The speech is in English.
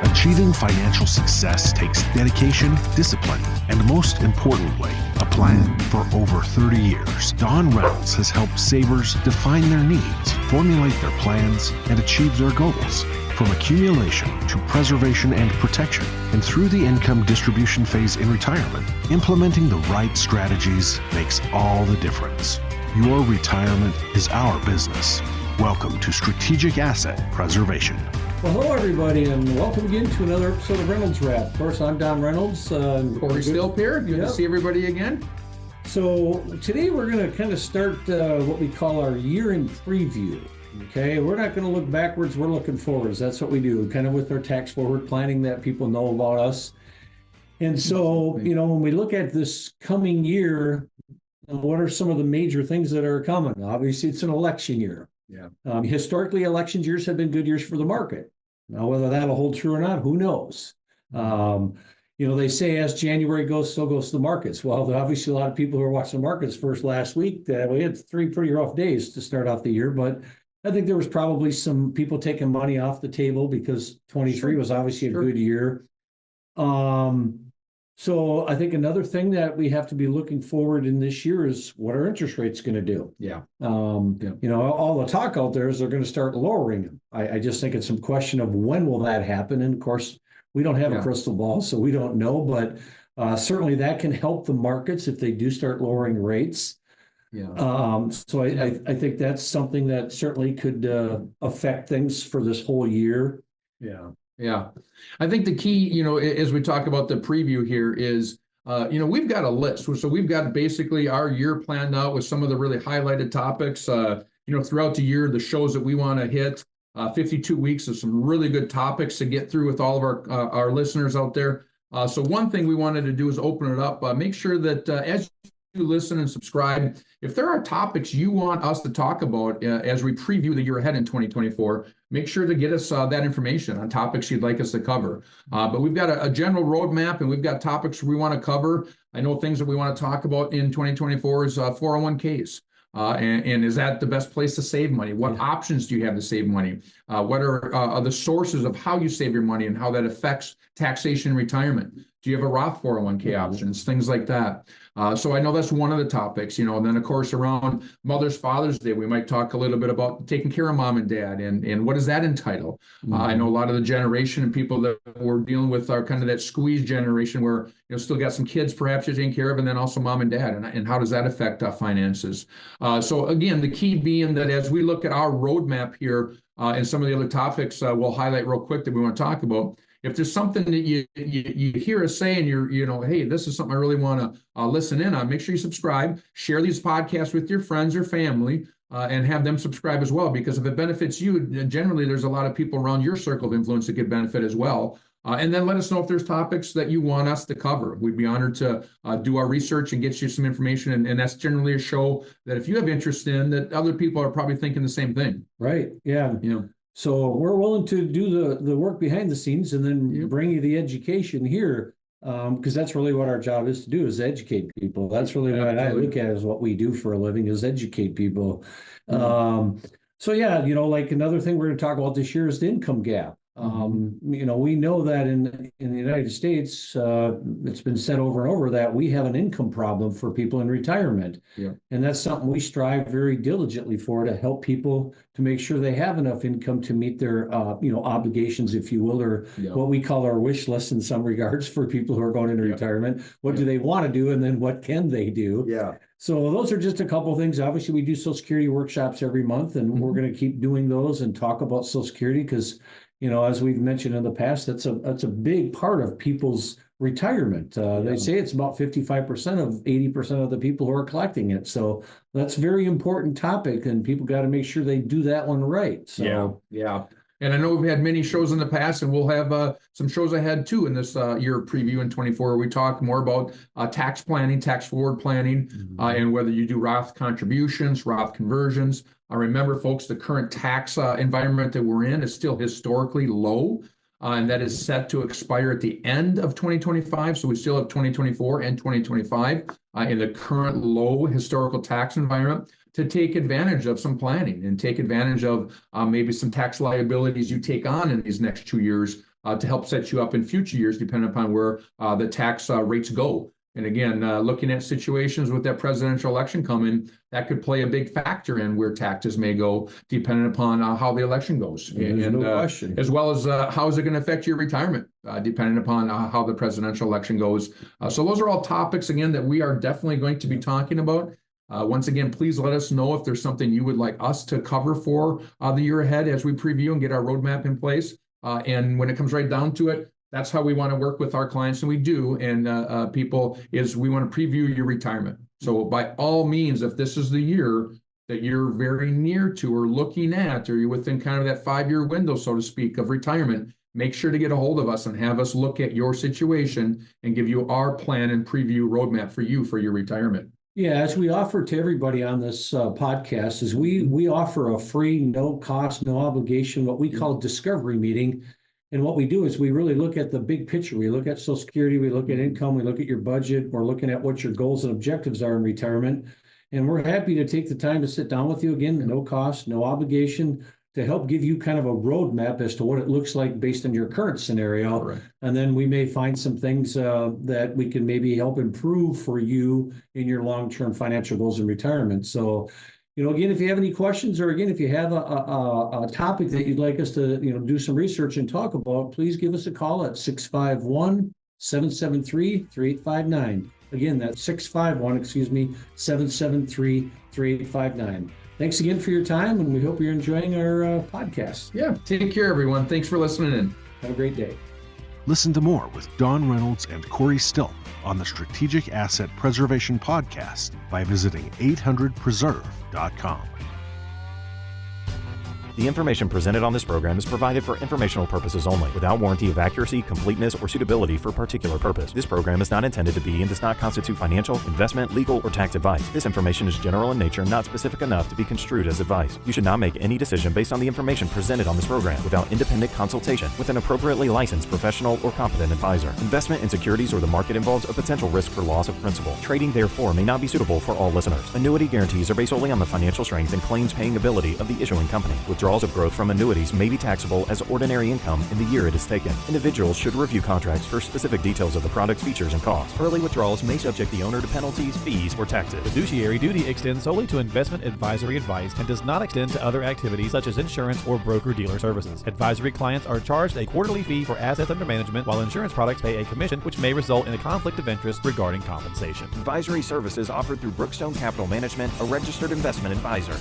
Achieving financial success takes dedication, discipline, and most importantly, a plan. For over 30 years, Don Reynolds has helped savers define their needs, formulate their plans, and achieve their goals. From accumulation to preservation and protection, and through the income distribution phase in retirement, implementing the right strategies makes all the difference. Your retirement is our business. Welcome to Strategic Asset Preservation. Well, hello, everybody, and welcome again to another episode of Reynolds Wrap. Of course, I'm Don Reynolds. Corey Stilp here. Good to see everybody again. So today we're going to kind of start what we call our year-end preview. Okay, we're not going to look backwards, we're looking forwards. That's what we do, kind of with our tax forward planning that people know about us. And so, when we look at this coming year, what are some of the major things that are coming? Obviously, it's an election year. Yeah. Historically, election years have been good years for the market. Now, whether that'll hold true or not, who knows? They say as January goes, so goes the markets. Well, obviously, a lot of people who are watching the markets first last week, we had 3 pretty rough days to start off the year, but I think there was probably some people taking money off the table because 23 was obviously a good year. So I think another thing that we have to be looking forward in this year is what are interest rates going to do? Yeah. All the talk out there is they're going to start lowering them. I just think it's some question of when will that happen? And of course, we don't have a crystal ball, so we don't know, but certainly that can help the markets if they do start lowering rates. Yeah. So I think that's something that certainly could affect things for this whole year. Yeah. Yeah. I think the key, as we talk about the preview here is, we've got a list. So we've got basically our year planned out with some of the really highlighted topics, throughout the year, the shows that we want to hit, 52 weeks of some really good topics to get through with all of our listeners out there. So one thing we wanted to do is open it up, make sure that as you listen and subscribe, if there are topics you want us to talk about as we preview the year ahead in 2024, make sure to get us that information on topics you'd like us to cover. But we've got a general roadmap, and we've got topics we want to cover. I know things that we want to talk about in 2024 is 401ks. And is that the best place to save money? What options do you have to save money? What are the sources of how you save your money and how that affects taxation and retirement? Do you have a Roth 401k options? Things like that. So I know that's one of the topics, and then of course around Father's Day, we might talk a little bit about taking care of mom and dad and what does that entitle? I know a lot of the generation and people that we're dealing with are kind of that squeeze generation where, still got some kids perhaps you're taking care of, and then also mom and dad, and how does that affect finances? So again, the key being that as we look at our roadmap here and some of the other topics we'll highlight real quick that we want to talk about. If there's something that you hear us say and you're, hey, this is something I really want to listen in on, make sure you subscribe, share these podcasts with your friends or family, and have them subscribe as well. Because if it benefits you, generally there's a lot of people around your circle of influence that could benefit as well. And then let us know if there's topics that you want us to cover. We'd be honored to do our research and get you some information. And that's generally a show that if you have interest in, that other people are probably thinking the same thing. Right. Yeah. So we're willing to do the work behind the scenes and then bring you the education here, because that's really what our job is to do, is educate people. That's really what I look at as what we do for a living, is educate people. So like another thing we're going to talk about this year is the income gap. We know that in the United States, it's been said over and over that we have an income problem for people in retirement. Yeah. And that's something we strive very diligently for, to help people to make sure they have enough income to meet their, obligations, if you will, or what we call our wish list in some regards for people who are going into retirement. What do they want to do? And then what can they do? Yeah. So those are just a couple of things. Obviously, we do Social Security workshops every month, and we're going to keep doing those and talk about Social Security because, as we've mentioned in the past, that's a big part of people's retirement. They say it's about 55% of 80% of the people who are collecting it. So that's a very important topic, and people got to make sure they do that one right. So yeah. And I know we've had many shows in the past, and we'll have some shows ahead too in this year preview in 24, where we talk more about tax planning, tax forward planning, and whether you do Roth contributions, Roth conversions. Remember, folks, the current tax environment that we're in is still historically low, and that is set to expire at the end of 2025. So we still have 2024 and 2025 in the current low historical tax environment to take advantage of some planning and take advantage of maybe some tax liabilities you take on in these next 2 years to help set you up in future years, depending upon where the tax rates go. And again, looking at situations with that presidential election coming, that could play a big factor in where taxes may go, depending upon how the election goes. No question. As well as how is it going to affect your retirement, depending upon how the presidential election goes. So those are all topics, again, that we are definitely going to be talking about. Once again, please let us know if there's something you would like us to cover for the year ahead as we preview and get our roadmap in place. And when it comes right down to it, that's how we want to work with our clients, and we do, and people, is we want to preview your retirement. So by all means, if this is the year that you're very near to or looking at, or you're within kind of that 5-year window, so to speak, of retirement, make sure to get a hold of us and have us look at your situation and give you our plan and preview roadmap for you for your retirement. Yeah, as we offer to everybody on this podcast, is we offer a free, no cost, no obligation, what we call discovery meeting. And what we do is we really look at the big picture. We look at Social Security, we look at income, we look at your budget, we're looking at what your goals and objectives are in retirement. And we're happy to take the time to sit down with you again, no cost, no obligation, to help give you kind of a roadmap as to what it looks like based on your current scenario. Right. And then we may find some things that we can maybe help improve for you in your long-term financial goals in retirement. So, again, if you have any questions, or again, if you have a topic that you'd like us to, do some research and talk about, please give us a call at 651-773-3859. Again, that's 773-3859. Thanks again for your time, and we hope you're enjoying our podcast. Yeah, take care, everyone. Thanks for listening in. Have a great day. Listen to more with Don Reynolds and Corey Stilp on the Strategic Asset Preservation Podcast by visiting 800preserve.com. The information presented on this program is provided for informational purposes only, without warranty of accuracy, completeness, or suitability for a particular purpose. This program is not intended to be and does not constitute financial, investment, legal, or tax advice. This information is general in nature and not specific enough to be construed as advice. You should not make any decision based on the information presented on this program without independent consultation with an appropriately licensed professional or competent advisor. Investment in securities or the market involves a potential risk for loss of principal. Trading, therefore, may not be suitable for all listeners. Annuity guarantees are based solely on the financial strength and claims-paying ability of the issuing company. Withdrawals of growth from annuities may be taxable as ordinary income in the year it is taken. Individuals should review contracts for specific details of the product's features and costs. Early withdrawals may subject the owner to penalties, fees, or taxes. Fiduciary duty extends solely to investment advisory advice and does not extend to other activities such as insurance or broker-dealer services. Advisory clients are charged a quarterly fee for assets under management, while insurance products pay a commission, which may result in a conflict of interest regarding compensation. Advisory services offered through Brookstone Capital Management, a registered investment advisor.